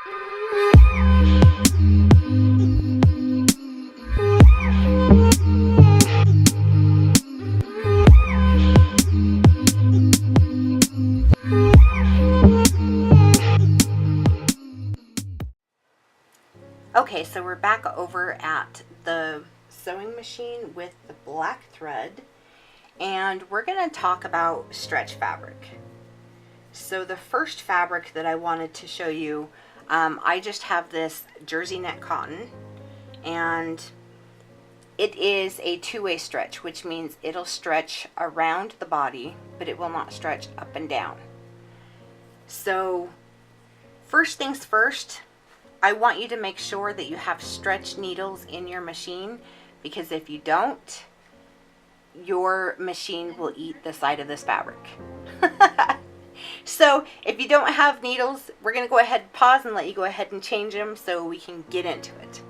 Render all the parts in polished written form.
Okay, so we're back over at the sewing machine with the black thread, and we're going to talk about stretch fabric. So the first fabric that I wanted to show you, I just have this jersey net cotton, and it is a two-way stretch, which means it'll stretch around the body, but it will not stretch up and down. So first things first, I want you to make sure that you have stretch needles in your machine, because if you don't, your machine will eat the side of this fabric. So if you don't have needles, we're going to go ahead and pause and let you go ahead and change them so we can get into it.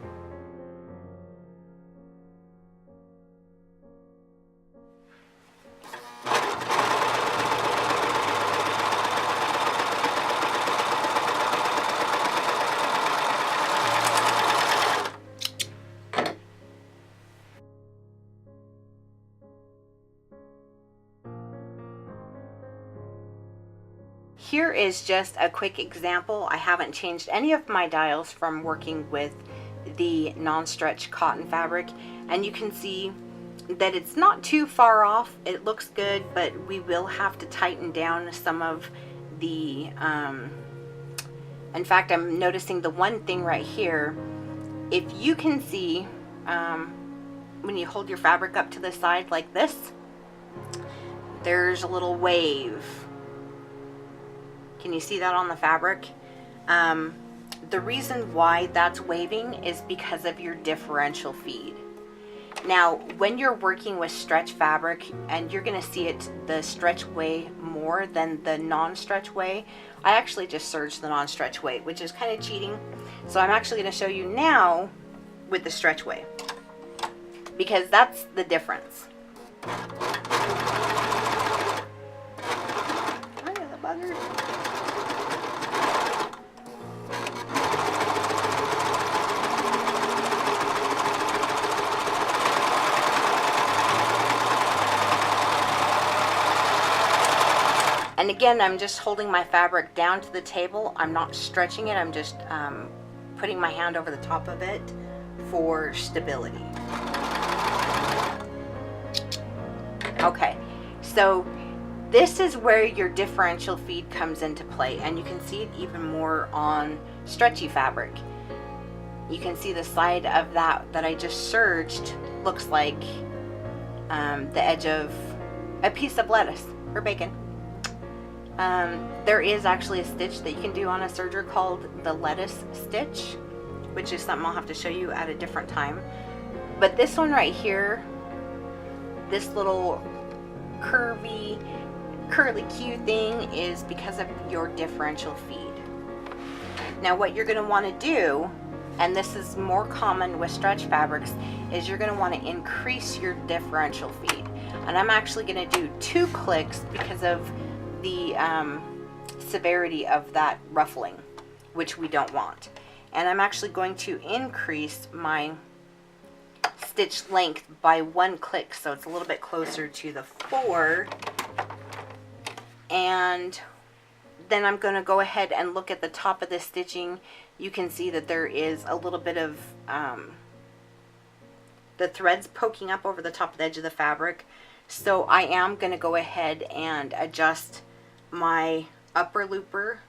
Here is just a quick example. I haven't changed any of my dials from working with the non-stretch cotton fabric, and you can see that it's not too far off. It looks good, but we will have to tighten down some of the in fact, I'm noticing the one thing right here. If you can see, when you hold your fabric up to the side like this, there's a little wave. Can you see that on the fabric? The reason why that's waving is because of your differential feed. Now, when you're working with stretch fabric, and you're gonna see it the stretch way more than the non-stretch way. I actually just serged the non-stretch way, which is kind of cheating. So I'm actually gonna show you now with the stretch way, because that's the difference. And again, I'm just holding my fabric down to the table. I'm not stretching it. I'm just putting my hand over the top of it for stability. Okay, so this is where your differential feed comes into play, and you can see it even more on stretchy fabric. You can see the side of that I just serged looks like the edge of a piece of lettuce or bacon. There is actually a stitch that you can do on a serger called the lettuce stitch, which is something I'll have to show you at a different time. But this one right here, this little curly Q thing, is because of your differential feed. Now what you're going to want to do, and this is more common with stretch fabrics, is you're going to want to increase your differential feed. And I'm actually going to do 2 clicks because of the severity of that ruffling, which we don't want. And I'm actually going to increase my stitch length by 1 click, so it's a little bit closer to the 4. And then I'm going to go ahead and look at the top of the stitching. You can see that there is a little bit of the threads poking up over the top of the edge of the fabric. So I am going to go ahead and adjust my upper looper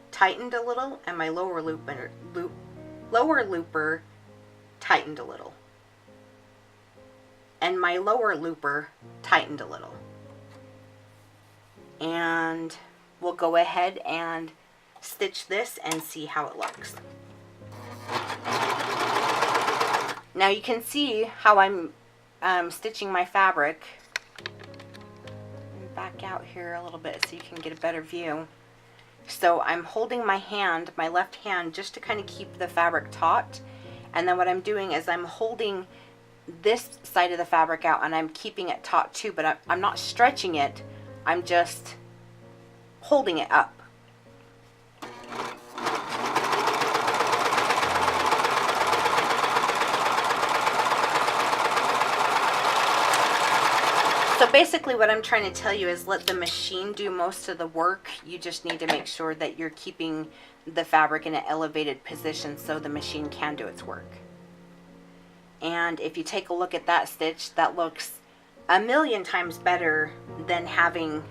tightened a little, and my lower looper tightened a little, and my lower looper tightened a little. And we'll go ahead and stitch this and see how it looks. Now you can see how I'm stitching my fabric. Back out here a little bit so you can get a better view. So I'm holding my hand, my left hand, just to kind of keep the fabric taut, and then what I'm doing is I'm holding this side of the fabric out and I'm keeping it taut too, but I'm not stretching it, I'm just holding it up. basically what I'm trying to tell you is let the machine do most of the work. You just need to make sure that you're keeping the fabric in an elevated position so the machine can do its work. And if you take a look at that stitch, that looks a million times better than having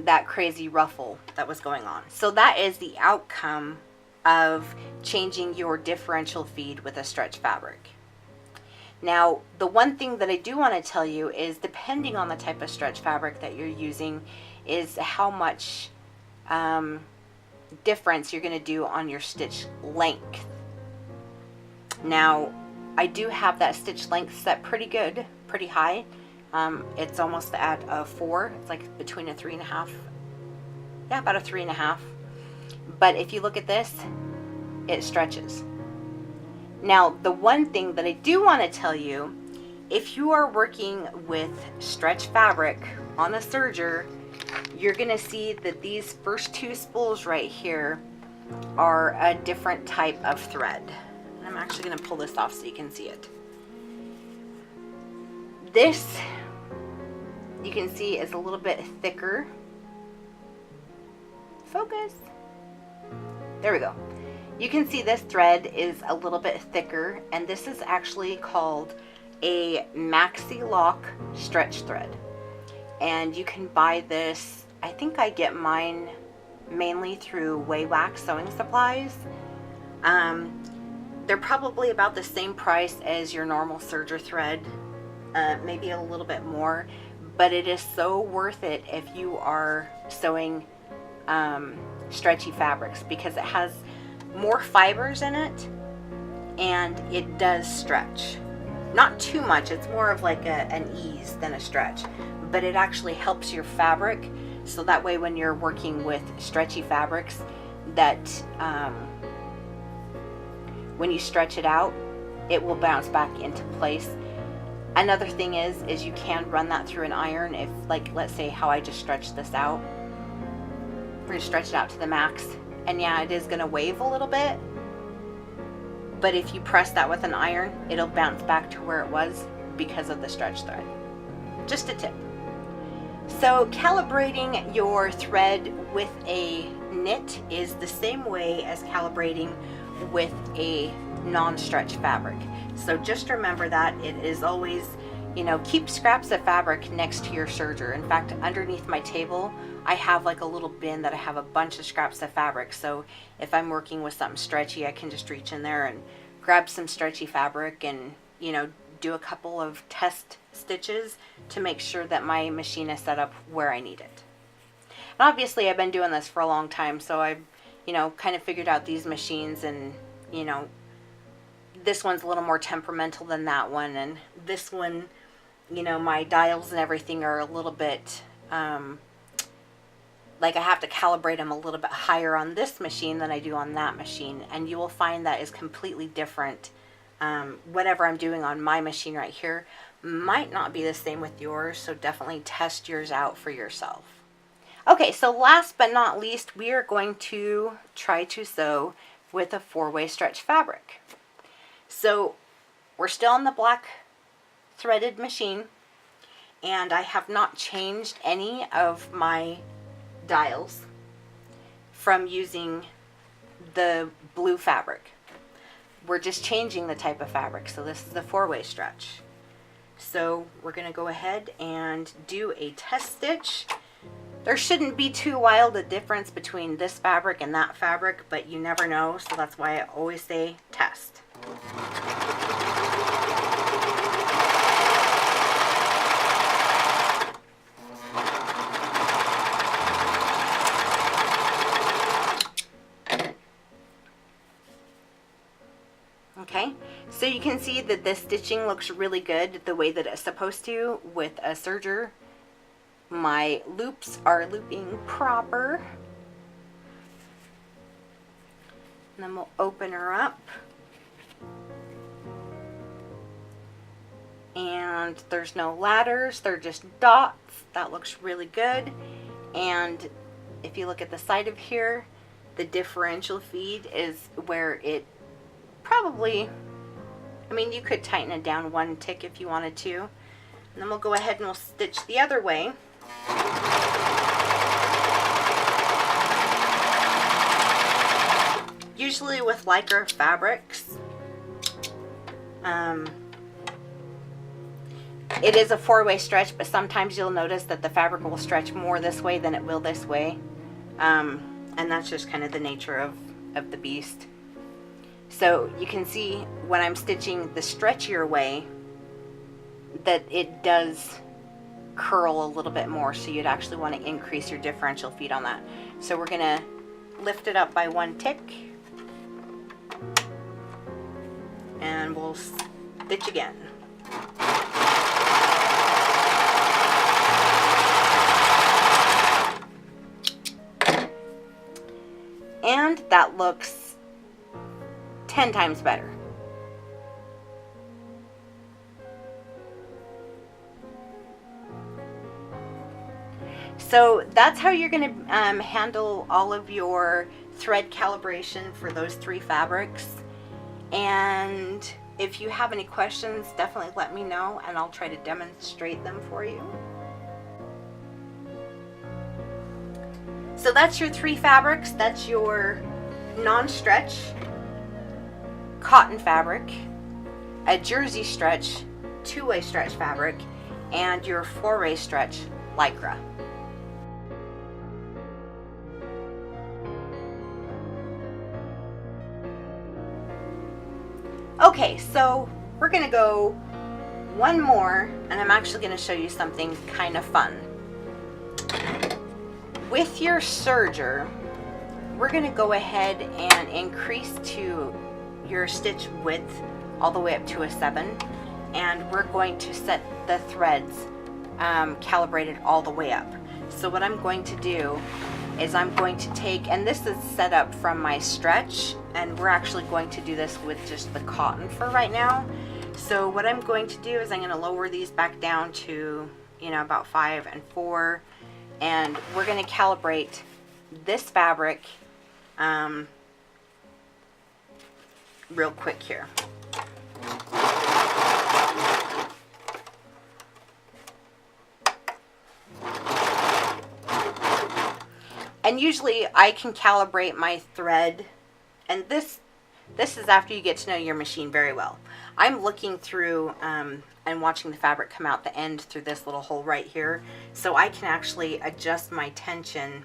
that crazy ruffle that was going on. So that is the outcome of changing your differential feed with a stretch fabric. Now, the one thing that I do want to tell you is, depending on the type of stretch fabric that you're using, is how much difference you're going to do on your stitch length. Now, I do have that stitch length set pretty good, pretty high. It's almost at a 4. It's like between a 3.5. Yeah, about a 3.5. But if you look at this, it stretches. Now, the one thing that I do want to tell you, if you are working with stretch fabric on a serger, you're going to see that these first 2 spools right here are a different type of thread. And I'm actually going to pull this off so you can see it. This, you can see, is a little bit thicker. Focus. There we go. You can see this thread is a little bit thicker, and this is actually called a maxi lock stretch thread. And you can buy this, I think I get mine mainly through Wax Sewing Supplies. They're probably about the same price as your normal serger thread, maybe a little bit more, but it is so worth it if you are sewing stretchy fabrics, because it has more fibers in it and it does stretch. Not too much, it's more of like an ease than a stretch, but it actually helps your fabric, so that way when you're working with stretchy fabrics, that when you stretch it out, it will bounce back into place. Another thing is you can run that through an iron. If, like, let's say how I just stretched this out, we're going to stretch it out to the max, and yeah, it is going to wave a little bit, but if you press that with an iron, it'll bounce back to where it was because of the stretch thread. Just a tip. So calibrating your thread with a knit is the same way as calibrating with a non-stretch fabric. So just remember that it is always, keep scraps of fabric next to your serger. In fact, underneath my table, I have like a little bin that I have a bunch of scraps of fabric. So if I'm working with something stretchy, I can just reach in there and grab some stretchy fabric and, do a couple of test stitches to make sure that my machine is set up where I need it. And obviously I've been doing this for a long time, so I've, kind of figured out these machines, and, this one's a little more temperamental than that one, and this one, my dials and everything are a little bit, like I have to calibrate them a little bit higher on this machine than I do on that machine, and you will find that is completely different. Whatever I'm doing on my machine right here might not be the same with yours, so definitely test yours out for yourself. Okay, so last but not least, we are going to try to sew with a 4-way stretch fabric. So we're still on the black threaded machine, and I have not changed any of my dials from using the blue fabric. We're just changing the type of fabric. So this is the 4-way stretch. So we're going to go ahead and do a test stitch. There shouldn't be too wild a difference between this fabric and that fabric, but you never know, so that's why I always say test. Okay, so you can see that the stitching looks really good the way that it's supposed to with a serger. My loops are looping proper. And then we'll open her up. And there's no ladders, they're just dots. That looks really good. And if you look at the side of here, the differential feed is where it probably, you could tighten it down 1 tick if you wanted to. And then we'll go ahead and we'll stitch the other way. Usually with Lycra fabrics, it is a 4-way stretch, but sometimes you'll notice that the fabric will stretch more this way than it will this way. And that's just kind of the nature of the beast. So you can see when I'm stitching the stretchier way that it does curl a little bit more, so you'd actually want to increase your differential feet on that. So we're going to lift it up by 1 tick, and we'll stitch again. And that looks 10 times better. So that's how you're going to handle all of your thread calibration for those 3 fabrics. And if you have any questions, definitely let me know and I'll try to demonstrate them for you. So that's your 3 fabrics. That's your non-stretch cotton fabric, a jersey stretch 2-way stretch fabric, and your 4-way stretch Lycra. Okay, so we're going to go one more, and I'm actually going to show you something kind of fun. With your serger, we're going to go ahead and increase to your stitch width all the way up to a 7, and we're going to set the threads calibrated all the way up. So what I'm going to do is I'm going to take, and this is set up from my stretch, and we're actually going to do this with just the cotton for right now. So what I'm going to do is I'm going to lower these back down to, you know, about 5 and 4, and we're going to calibrate this fabric real quick here. And usually I can calibrate my thread, and this is after you get to know your machine very well. I'm looking through and watching the fabric come out the end through this little hole right here, so I can actually adjust my tension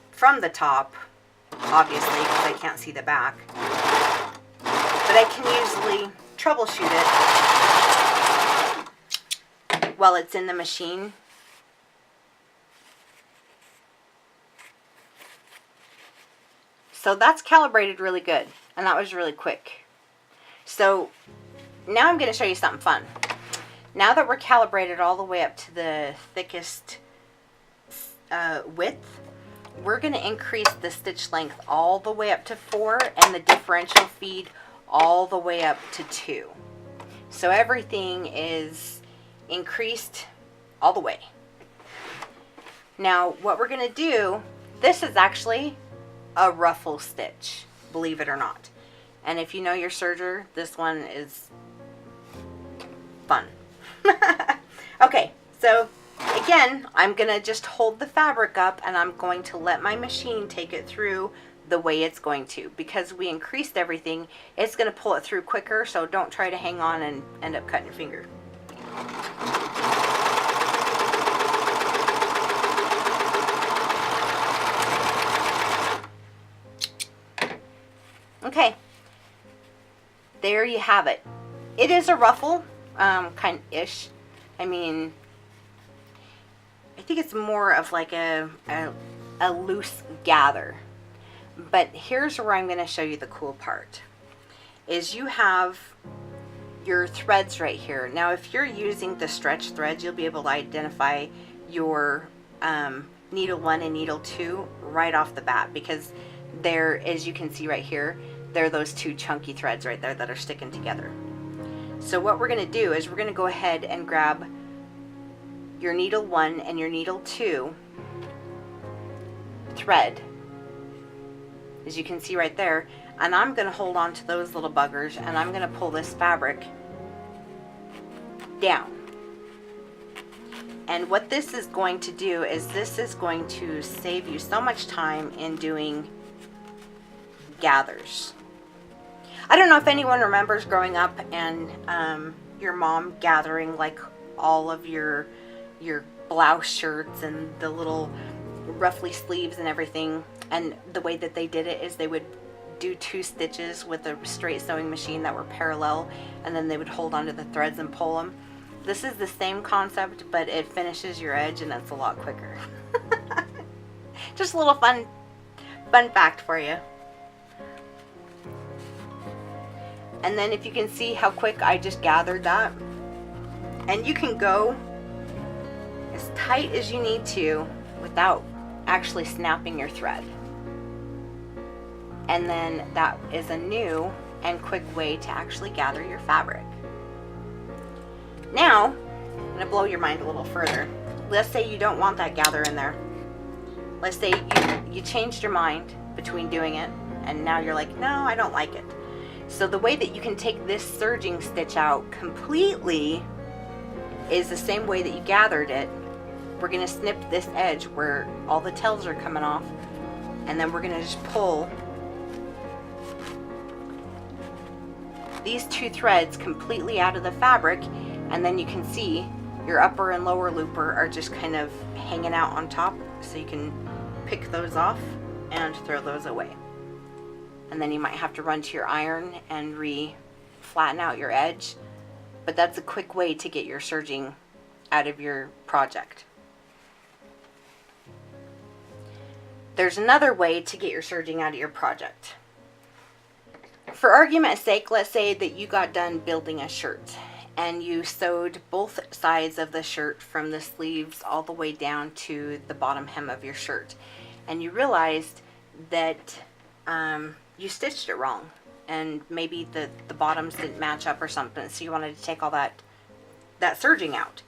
from the top, obviously because I can't see the back, but I can usually troubleshoot it while it's in the machine. So that's calibrated really good, and that was really quick. So now I'm going to show you something fun. Now that we're calibrated all the way up to the thickest width, we're going to increase the stitch length all the way up to 4 and the differential feed all the way up to 2. So everything is increased all the way. Now what we're going to do, this is actually a ruffle stitch, believe it or not. And if you know your serger, this one is fun. Okay, so again, I'm gonna just hold the fabric up and I'm going to let my machine take it through the way it's going to. Because we increased everything, it's gonna pull it through quicker, so don't try to hang on and end up cutting your finger. Okay, there you have it. It is a ruffle, kind-ish. I mean, I think it's more of like a loose gather. But here's where I'm going to show you the cool part. Is you have your threads right here. Now, if you're using the stretch threads, you'll be able to identify your needle 1 and needle 2 right off the bat, because there, as you can see right here, there are those 2 chunky threads right there that are sticking together. So what we're going to do is we're going to go ahead and grab your needle 1 and your needle 2 thread, as you can see right there, and I'm going to hold on to those little buggers and I'm going to pull this fabric down. And what this is going to do is this is going to save you so much time in doing gathers. I don't know if anyone remembers growing up and your mom gathering like all of your blouse shirts and the little ruffly sleeves and everything. And the way that they did it is they would do 2 stitches with a straight sewing machine that were parallel, and then they would hold onto the threads and pull them. This is the same concept, but it finishes your edge and it's a lot quicker. Just a little fun fact for you. And then if you can see how quick I just gathered that, and you can go as tight as you need to without actually snapping your thread. And then that is a new and quick way to actually gather your fabric. Now, I'm going to blow your mind a little further. Let's say you don't want that gather in there. Let's say you changed your mind between doing it, and now you're like, no, I don't like it. So the way that you can take this serging stitch out completely is the same way that you gathered it. We're going to snip this edge where all the tails are coming off, and then we're going to just pull these 2 threads completely out of the fabric, and then you can see your upper and lower looper are just kind of hanging out on top, so you can pick those off and throw those away. And then you might have to run to your iron and flatten out your edge, but that's a quick way to get your serging out of your project. There's another way to get your serging out of your project. For argument's sake, let's say that you got done building a shirt and you sewed both sides of the shirt from the sleeves all the way down to the bottom hem of your shirt, and you realized that you stitched it wrong, and maybe the bottoms didn't match up or something, so you wanted to take all that serging out.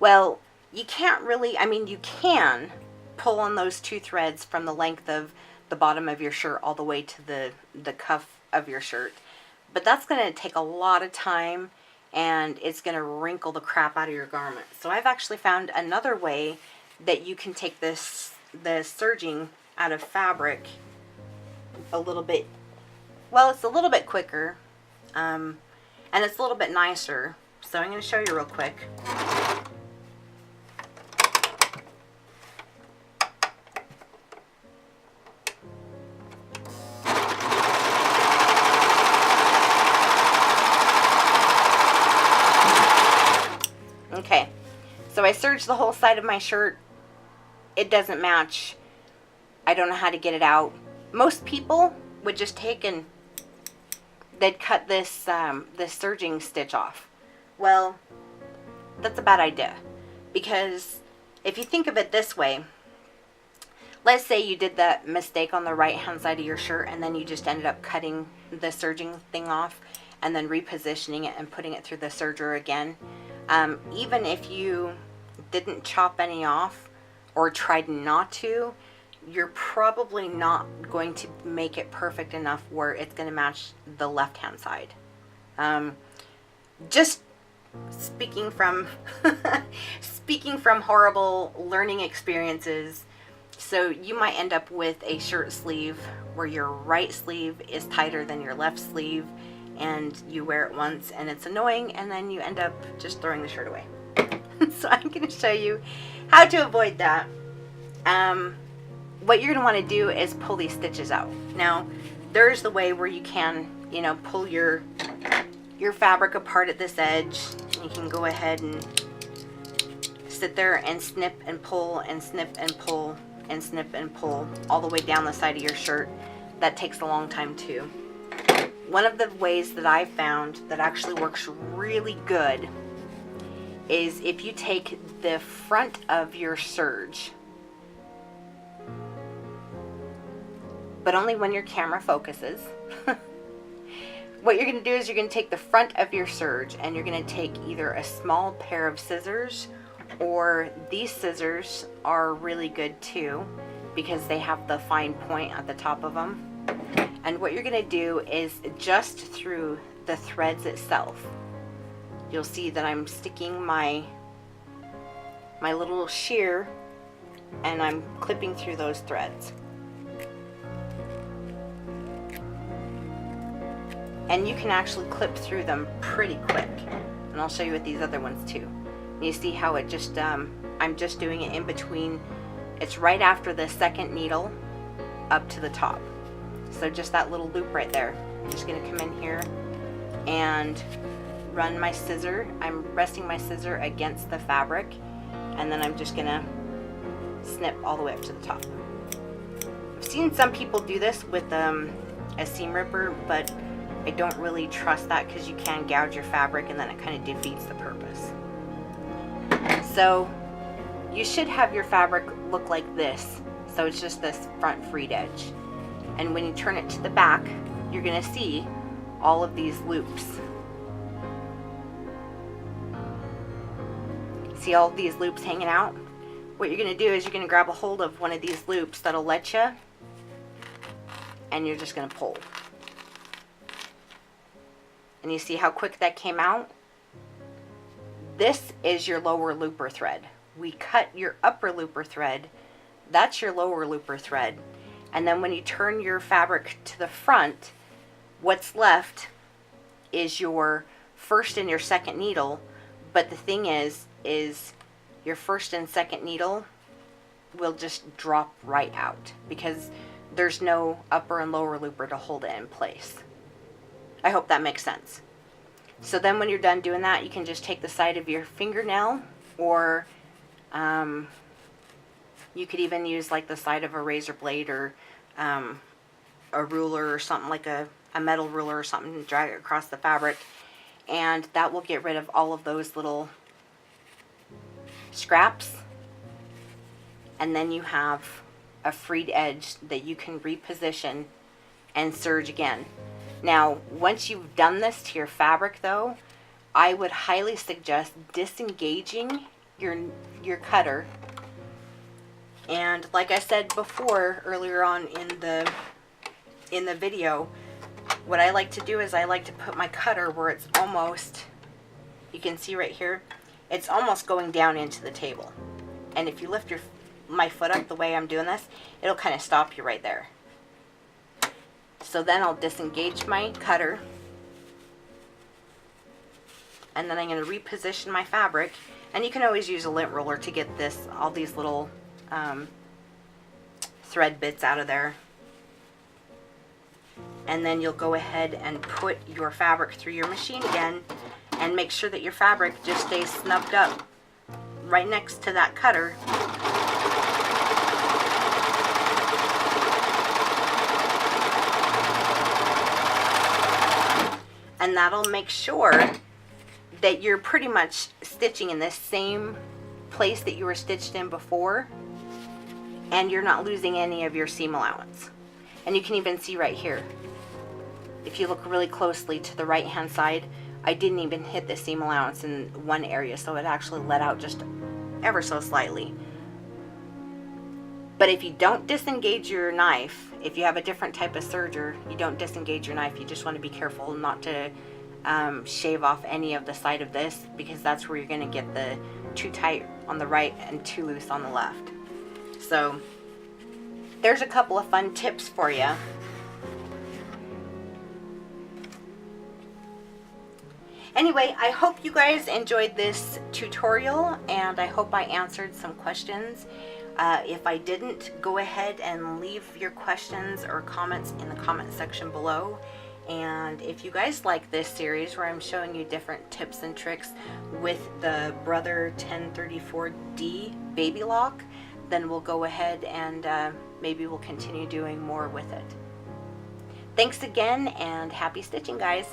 Well, you can't really, I mean, you can pull on those 2 threads from the length of the bottom of your shirt all the way to the cuff of your shirt, but that's going to take a lot of time, and it's going to wrinkle the crap out of your garment. So I've actually found another way that you can take the serging out of fabric a little bit, well, it's a little bit quicker, and it's a little bit nicer. So I'm going to show you real quick. Okay, so I serged the whole side of my shirt. It doesn't match. I don't know how to get it out. Most people would just take and they'd cut this serging stitch off. Well, that's a bad idea, because if you think of it this way, let's say you did that mistake on the right hand side of your shirt and then you just ended up cutting the serging thing off and then repositioning it and putting it through the serger again. Even if you didn't chop any off or tried not to, you're probably not going to make it perfect enough where it's going to match the left hand side. Just speaking from speaking from horrible learning experiences, so you might end up with a shirt sleeve where your right sleeve is tighter than your left sleeve, and you wear it once and it's annoying, and then you end up just throwing the shirt away. So I'm going to show you how to avoid that. What you're going to want to do is pull these stitches out. Now, there's the way where you can, you know, pull your fabric apart at this edge. You can go ahead and sit there and snip and pull and snip and pull and snip and pull all the way down the side of your shirt. That takes a long time too. One of the ways that I've found that actually works really good is if you take the front of your serge, but only when your camera focuses. What you're going to do is you're going to take the front of your serge and you're going to take either a small pair of scissors, or these scissors are really good too because they have the fine point at the top of them. And what you're going to do is just through the threads itself, you'll see that I'm sticking my my little shear and I'm clipping through those threads. And you can actually clip through them pretty quick. And I'll show you with these other ones too. And you see how it just, I'm just doing it in between. It's right after the second needle up to the top. So just that little loop right there. I'm just gonna come in here and run my scissor. I'm resting my scissor against the fabric, and then I'm just gonna snip all the way up to the top. I've seen some people do this with a seam ripper, but I don't really trust that because you can gouge your fabric and then it kind of defeats the purpose. So you should have your fabric look like this. So it's just this front freed edge. And when you turn it to the back, you're gonna see all of these loops. See all of these loops hanging out? What you're gonna do is you're gonna grab a hold of one of these loops that'll let you, and you're just gonna pull. And you see how quick that came out? This is your lower looper thread. We cut your upper looper thread. That's your lower looper thread. And then when you turn your fabric to the front, what's left is your first and your second needle. But the thing is your first and second needle will just drop right out because there's no upper and lower looper to hold it in place. I hope that makes sense. So then when you're done doing that, you can just take the side of your fingernail, or you could even use like the side of a razor blade, or a ruler or something, like a metal ruler or something, and drag it across the fabric, and that will get rid of all of those little scraps. And then you have a freed edge that you can reposition and serge again. Now, once you've done this to your fabric though, I would highly suggest disengaging your cutter. And like I said before, earlier on in the video, what I like to do is I like to put my cutter where it's almost, you can see right here, it's almost going down into the table. And if you lift my foot up the way I'm doing this, it'll kind of stop you right there. So then I'll disengage my cutter, and then I'm going to reposition my fabric. And you can always use a lint roller to get all these little thread bits out of there. And then you'll go ahead and put your fabric through your machine again, and make sure that your fabric just stays snubbed up right next to that cutter. And that'll make sure that you're pretty much stitching in the same place that you were stitched in before, and you're not losing any of your seam allowance. And you can even see right here, if you look really closely to the right hand side, I didn't even hit the seam allowance in one area, so it actually let out just ever so slightly. But if you don't disengage your knife, if you have a different type of serger, you don't disengage your knife. You just want to be careful not to shave off any of the side of this, because that's where you're going to get the too tight on the right and too loose on the left. So there's a couple of fun tips for you. Anyway, I hope you guys enjoyed this tutorial, and I hope I answered some questions. If I didn't, go ahead and leave your questions or comments in the comment section below. And if you guys like this series where I'm showing you different tips and tricks with the Brother 1034D baby lock, then we'll go ahead and maybe we'll continue doing more with it. Thanks again, and happy stitching, guys.